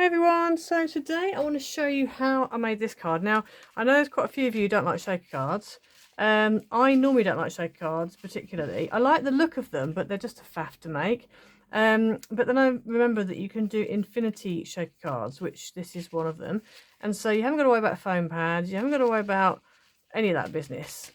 Hi everyone, so today I want to show you how I made this card. Now, I know there's quite a few of you who don't like shaker cards. I normally don't like shaker cards particularly. I like the look of them, but they're just a faff to make. But then I remember that you can do infinity shaker cards, which this is one of them. And so you haven't got to worry about foam pads, you haven't got to worry about any of that business.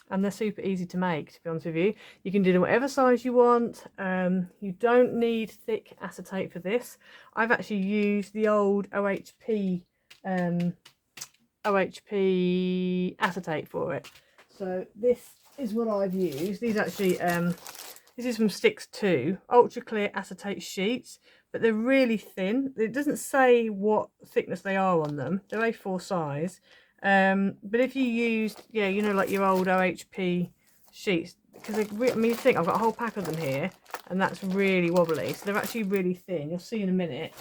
And they're super easy to make, to be honest with you. You can do them whatever size you want. You don't need thick acetate for this. I've actually used the old OHP acetate for it. So this is what I've used. These actually, this is from Stixx Too, ultra clear acetate sheets, but they're really thin. It doesn't say what thickness they are on them. They're A4 size. But if you used, yeah, you know, like your old OHP sheets, because I mean, you think I've got a whole pack of them here, and that's really wobbly. So they're actually really thin. You'll see in a minute,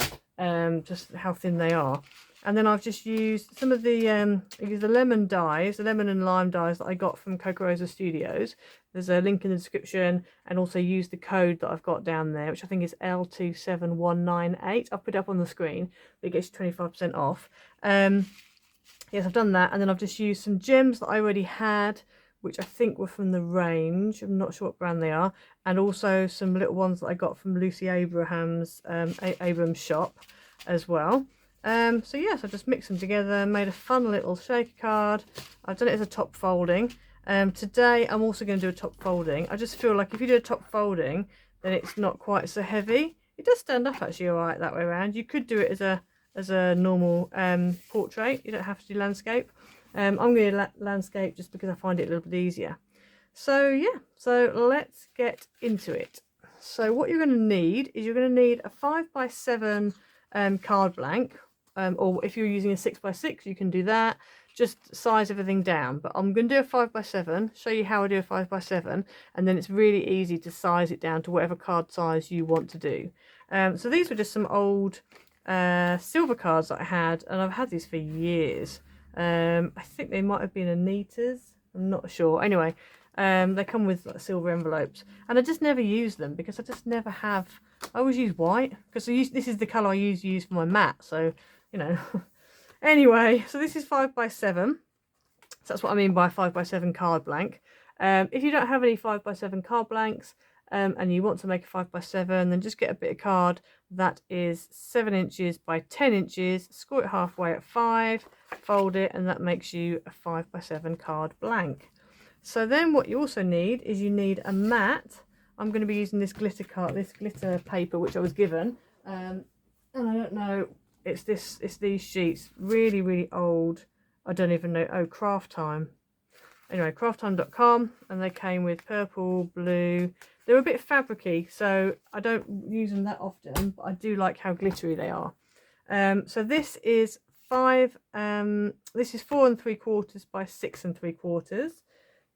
just how thin they are. And then I've just used some of the lemon dyes, the lemon and lime dyes that I got from Kokorosa Studios. There's a link in the description, and also use the code that I've got down there, which I think is L27198. I'll put it up on the screen. It gets you 25% off. Yes, I've done that, and then I've just used some gems that I already had, which I think were from the range. I'm not sure what brand they are, and also some little ones that I got from Lucy Abraham's Abrams shop as well. So yes, I just mixed them together, made a fun little shaker card. I've done it as a top folding. Today I'm also going to do a top folding. I just feel like if you do a top folding, then it's not quite so heavy. It does stand up actually all right that way around. You could do it as a normal portrait. You don't have to do landscape. I'm going to do landscape just because I find it a little bit easier. So yeah, so let's get into it. So what you're going to need is you're going to need a 5x7 card blank, or if you're using a 6x6 you can do that. Just size everything down, but I'm going to do a 5x7, show you how I do a 5x7, and then it's really easy to size it down to whatever card size you want to do. So these were just some old silver cards that I had, and I've had these for years. I think they might have been Anita's, I'm not sure. Anyway, they come with like silver envelopes, and I just never use them because I just never have. I always use white because this is the colour I use for my mat, so you know. Anyway, so this is 5x7, so that's what I mean by 5x7 card blank. If you don't have any 5x7 card blanks, and you want to make a 5x7, then just get a bit of card that is 7 inches by 10 inches, score it halfway at 5, fold it, and that makes you a 5x7 card blank. So then what you also need is you need a mat. I'm going to be using this glitter paper which I was given, and I don't know, it's these sheets, really old. I don't even know. Oh, craft time. Anyway, crafttime.com, and they came with purple, blue. They're a bit fabricy, so I don't use them that often, but I do like how glittery they are. So this is 4 3/4 by 6 3/4.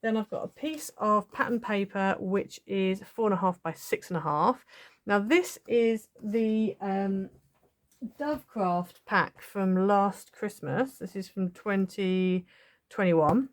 Then I've got a piece of pattern paper which is 4.5 by 6.5. Now this is the Dovecraft pack from last Christmas. This is from 2021.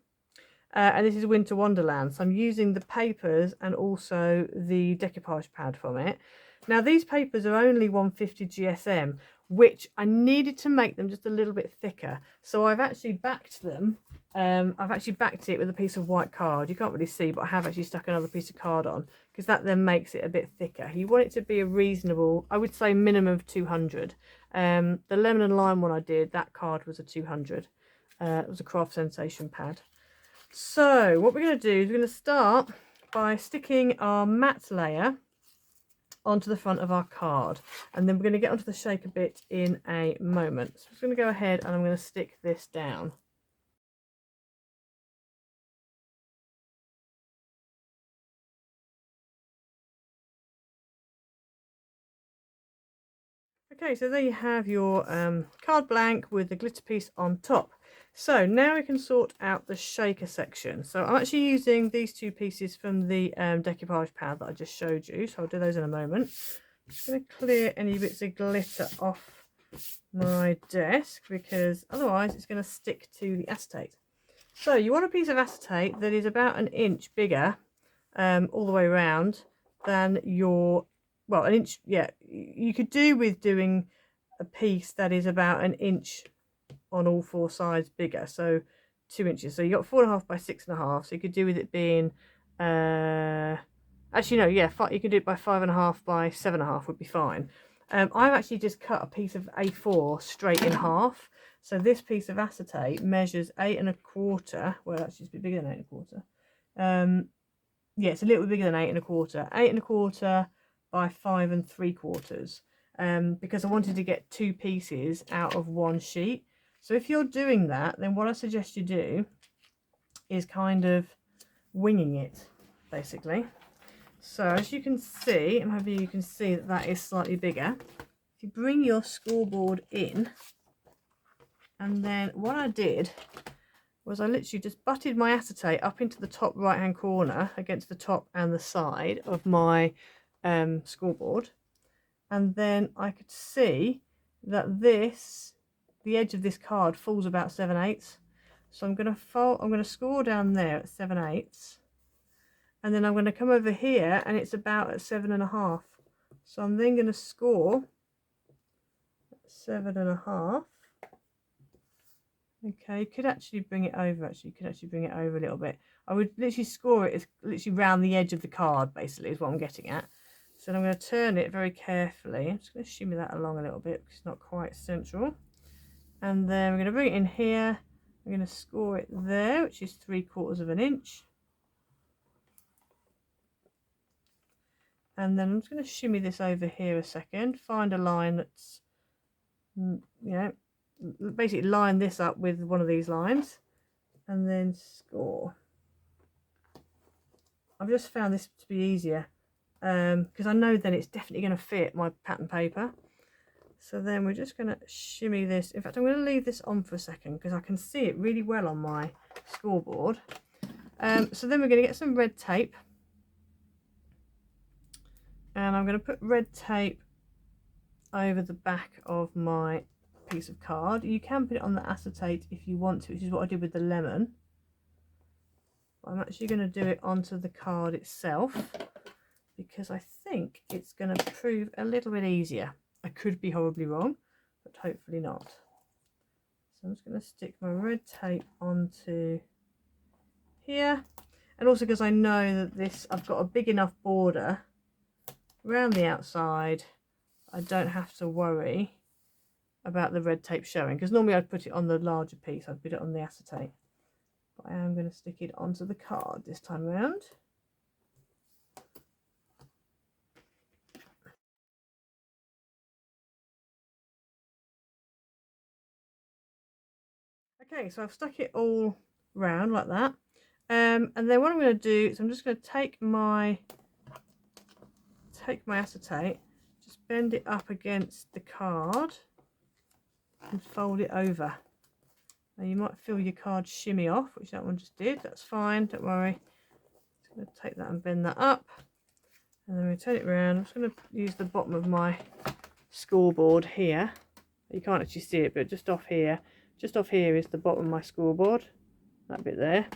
And this is Winter Wonderland. So I'm using the papers and also the decoupage pad from it. Now these papers are only 150 GSM, which I needed to make them just a little bit thicker. So I've actually backed them. I've actually backed it with a piece of white card. You can't really see, but I have actually stuck another piece of card on because that then makes it a bit thicker. You want it to be a reasonable, I would say minimum of 200. The lemon and lime one I did, that card was a 200. It was a Craft Sensation pad. So what we're going to do is we're going to start by sticking our matte layer onto the front of our card, and then we're going to get onto the shaker bit in a moment. So I'm just going to go ahead and I'm going to stick this down. Okay, so there you have your card blank with the glitter piece on top. So now we can sort out the shaker section. So I'm actually using these two pieces from the decoupage pad that I just showed you. So I'll do those in a moment. I'm just going to clear any bits of glitter off my desk because otherwise it's going to stick to the acetate. So you want a piece of acetate that is about 1 inch bigger all the way around than your, well, 1 inch, yeah, you could do with doing a piece that is about 1 inch on all 4 sides bigger, so 2 inches. So you got 4.5 by 6.5. So you could do with it being actually no, yeah, you could do it by 5.5 by 7.5 would be fine. I've actually just cut a piece of A4 straight in half. So this piece of acetate measures 8.25. Well, actually it's a bit bigger than 8.25. Yeah, it's a little bit bigger than 8.25. 8.25 by 5.75. Because I wanted to get 2 pieces out of 1 sheet. So if you're doing that, then what I suggest you do is kind of winging it, basically. So as you can see, and maybe you can see that that is slightly bigger. If you bring your scoreboard in, and then what I did was I literally just butted my acetate up into the top right hand corner against the top and the side of my scoreboard, and then I could see that the edge of this card falls about 7/8. So I'm going to score down there at 7/8, and then I'm going to come over here and it's about at 7.5. So I'm then going to score at 7.5. Okay, you could actually bring it over. Actually, you could actually bring it over a little bit. I would literally score it as literally round the edge of the card, basically, is what I'm getting at. So I'm going to turn it very carefully. I'm just going to shimmy that along a little bit because it's not quite central. And then we're going to bring it in here. I'm going to score it there, which is 3/4 of an inch. And then I'm just going to shimmy this over here a second. Find a line that's, you know, basically line this up with one of these lines and then score. I've just found this to be easier because I know then it's definitely going to fit my pattern paper. So then we're just going to shimmy this. In fact, I'm going to leave this on for a second because I can see it really well on my scoreboard. So then we're going to get some red tape, and I'm going to put red tape over the back of my piece of card. You can put it on the acetate if you want to, which is what I did with the lemon. But I'm actually going to do it onto the card itself because I think it's going to prove a little bit easier. I could be horribly wrong, but hopefully not. So I'm just going to stick my red tape onto here, and also because I know that I've got a big enough border around the outside, I don't have to worry about the red tape showing, because normally I'd put it on the larger piece, I'd put it on the acetate, but I am going to stick it onto the card this time around. Okay, so I've stuck it all round like that, and then what I'm going to do is I'm just going to take my acetate, just bend it up against the card and fold it over. Now you might feel your card shimmy off, which that one just did. That's fine, don't worry. Just going to take that and bend that up, and then we turn it around. I'm just going to use the bottom of my scoreboard here. You can't actually see it, but just off here is the bottom of my scoreboard, that bit there.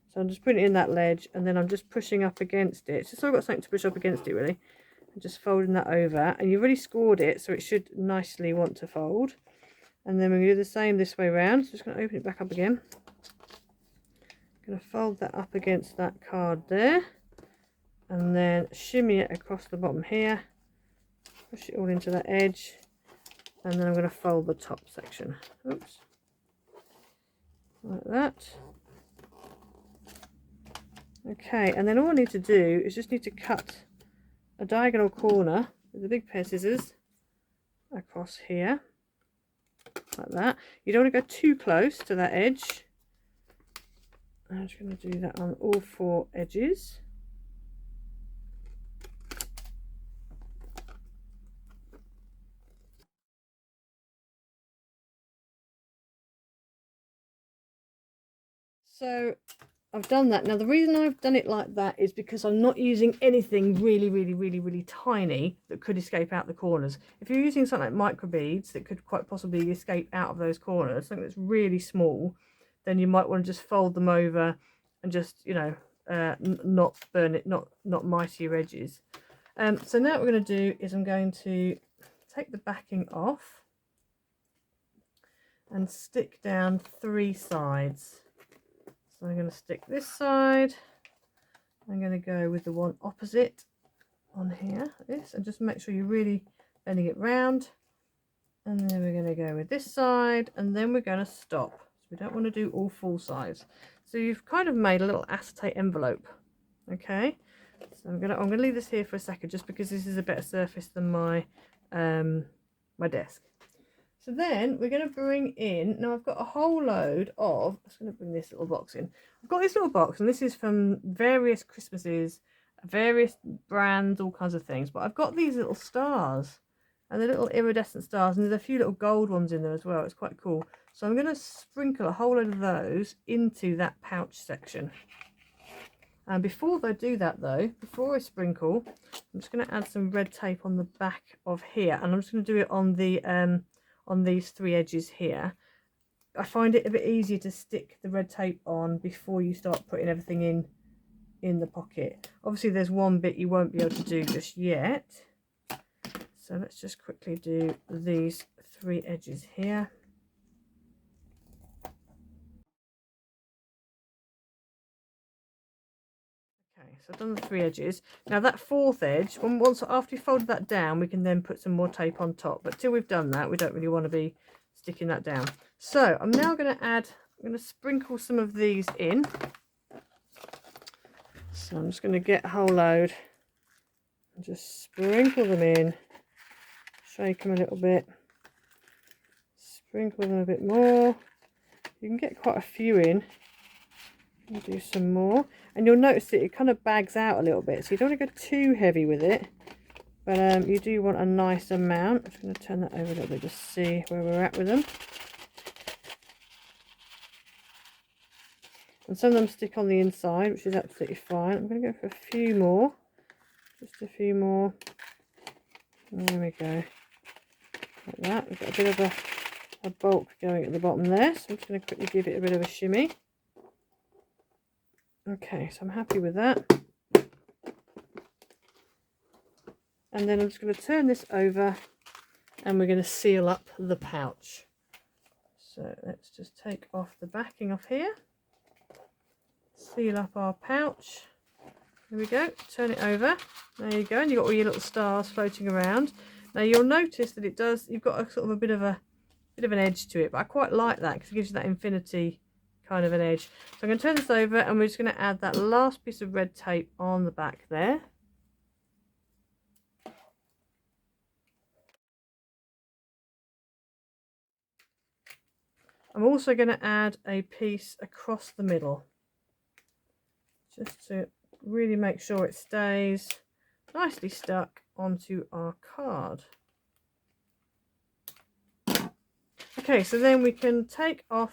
So I'm just putting it in that ledge, and then I'm just pushing up against it. It's just so I've got something to push up against it, really. And just folding that over, and you've already scored it, so it should nicely want to fold. And then we're going to do the same this way around. So just going to open it back up again. Going to fold that up against that card there, and then shimmy it across the bottom here. Push it all into that edge, and then I'm going to fold the top section. Oops. Like that. Okay, and then all I need to do is just need to cut a diagonal corner with a big pair of scissors across here, like that. You don't want to go too close to that edge. I'm just going to do that on all 4 edges. So I've done that. Now the reason I've done it like that is because I'm not using anything really tiny that could escape out the corners. If you're using something like microbeads that could quite possibly escape out of those corners, something that's really small, then you might want to just fold them over and just, you know, not burn it, not mighty your edges. So now what we're going to do is I'm going to take the backing off, and stick down 3 sides. So I'm going to stick this side. I'm going to go with the one opposite on here, this, and just make sure you're really bending it round. And then we're going to go with this side, and then we're going to stop. So we don't want to do all full sides. So you've kind of made a little acetate envelope. Okay, so I'm gonna leave this here for a second, just because this is a better surface than my my desk. So then we're going to bring in, now I've got a whole load of, I'm just going to bring this little box in. I've got this little box, and this is from various Christmases, various brands, all kinds of things. But I've got these little stars, and the little iridescent stars, and there's a few little gold ones in there as well. It's quite cool. So I'm going to sprinkle a whole load of those into that pouch section. And before I do that though, before I sprinkle, I'm just going to add some red tape on the back of here, and I'm just going to do it on the on these 3 edges here. I find it a bit easier to stick the red tape on before you start putting everything in the pocket. Obviously there's one bit you won't be able to do just yet, so let's just quickly do these 3 edges here. Okay, so I've done the 3 edges. Now that 4th edge, once after you folded that down, we can then put some more tape on top. But till we've done that, we don't really want to be sticking that down. So I'm now going to add, I'm going to sprinkle some of these in. So I'm just going to get a whole load and just sprinkle them in. Shake them a little bit. Sprinkle them a bit more. You can get quite a few in. I'll do some more, and you'll notice that it kind of bags out a little bit, so you don't want to go too heavy with it, but you do want a nice amount. I'm just going to turn that over a little bit, just see where we're at with them. And some of them stick on the inside, which is absolutely fine. I'm going to go for a few more, just a few more. There we go, like that. We've got a bit of a bulk going at the bottom there, so I'm just going to quickly give it a bit of a shimmy. Okay, so I'm happy with that. And then I'm just going to turn this over, and we're going to seal up the pouch. So let's just take off the backing off here. Seal up our pouch. There we go. Turn it over. There you go. And you've got all your little stars floating around. Now you'll notice that it does, you've got a sort of a bit of an edge to it, but I quite like that because it gives you that infinity kind of an edge. So I'm going to turn this over, and we're just going to add that last piece of red tape on the back there. I'm also going to add a piece across the middle, just to really make sure it stays nicely stuck onto our card. Okay, so then we can take off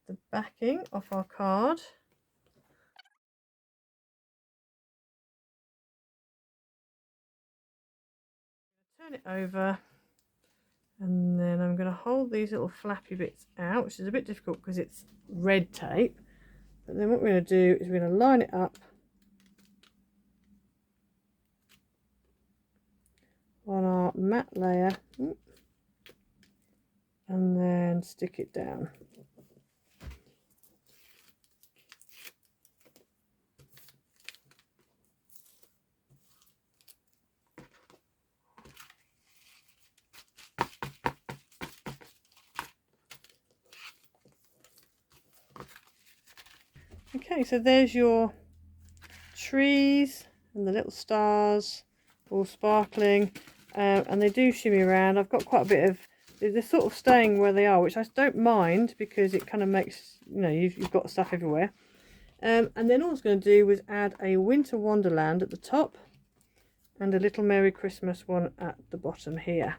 the backing off our card. Turn it over, and then I'm going to hold these little flappy bits out, which is a bit difficult because it's red tape. But then what we're going to do is we're going to line it up on our matte layer, and then stick it down. Okay, so there's your trees and the little stars all sparkling, and they do shimmy around. I've got quite a bit of, they're sort of staying where they are, which I don't mind because it kind of makes, you know, you've got stuff everywhere. And then all I was going to do was add a Winter Wonderland at the top and a little Merry Christmas one at the bottom here.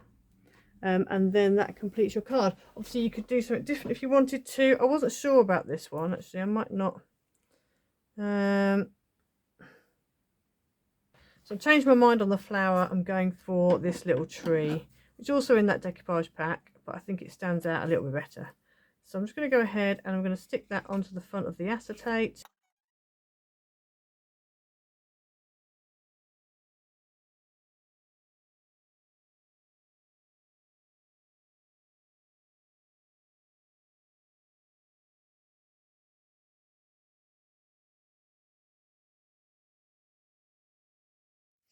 And then that completes your card. Obviously you could do something different if you wanted to. I wasn't sure about this one actually, I might not. So I've changed my mind on the flower. I'm going for this little tree, which is also in that decoupage pack, but I think it stands out a little bit better. So I'm just going to go ahead and I'm going to stick that onto the front of the acetate.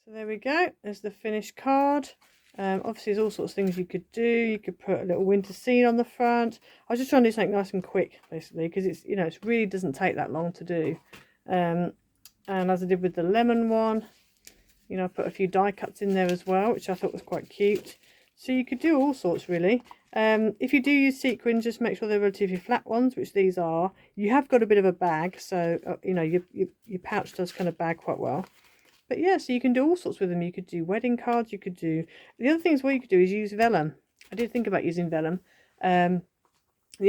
So there we go, there's the finished card. Obviously there's all sorts of things you could do. You could put a little winter scene on the front. I was just trying to do something nice and quick, basically, because it's, you know, it really doesn't take that long to do. And as I did with the lemon one, you know, I put a few die cuts in there as well, which I thought was quite cute. So you could do all sorts, really. If you do use sequins, just make sure they're relatively flat ones, which these are. You have got a bit of a bag, so you know, your pouch does kind of bag quite well. But yeah, so you can do all sorts with them. You could do wedding cards. You could do, the other things what you could do is use vellum. I did think about using vellum. The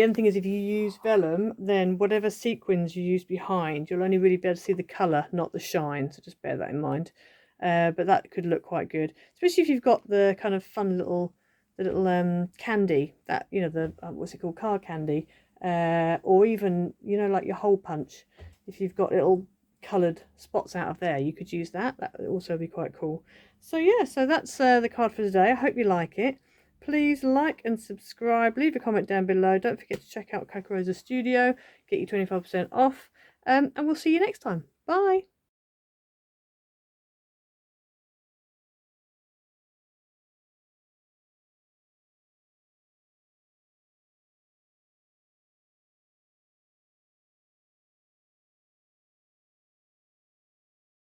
other thing is, if you use vellum, then whatever sequins you use behind, you'll only really be able to see the colour, not the shine. So just bear that in mind. But that could look quite good, especially if you've got the kind of fun little, candy, that, you know, the what's it called, card candy, or even, you know, like your hole punch. If you've got little coloured spots out of there, you could use that. That would also be quite cool. So yeah, so that's the card for today. I hope you like it. Please like and subscribe, leave a comment down below. Don't forget to check out Kokorosa Studio, get you 25% off, and we'll see you next time. Bye.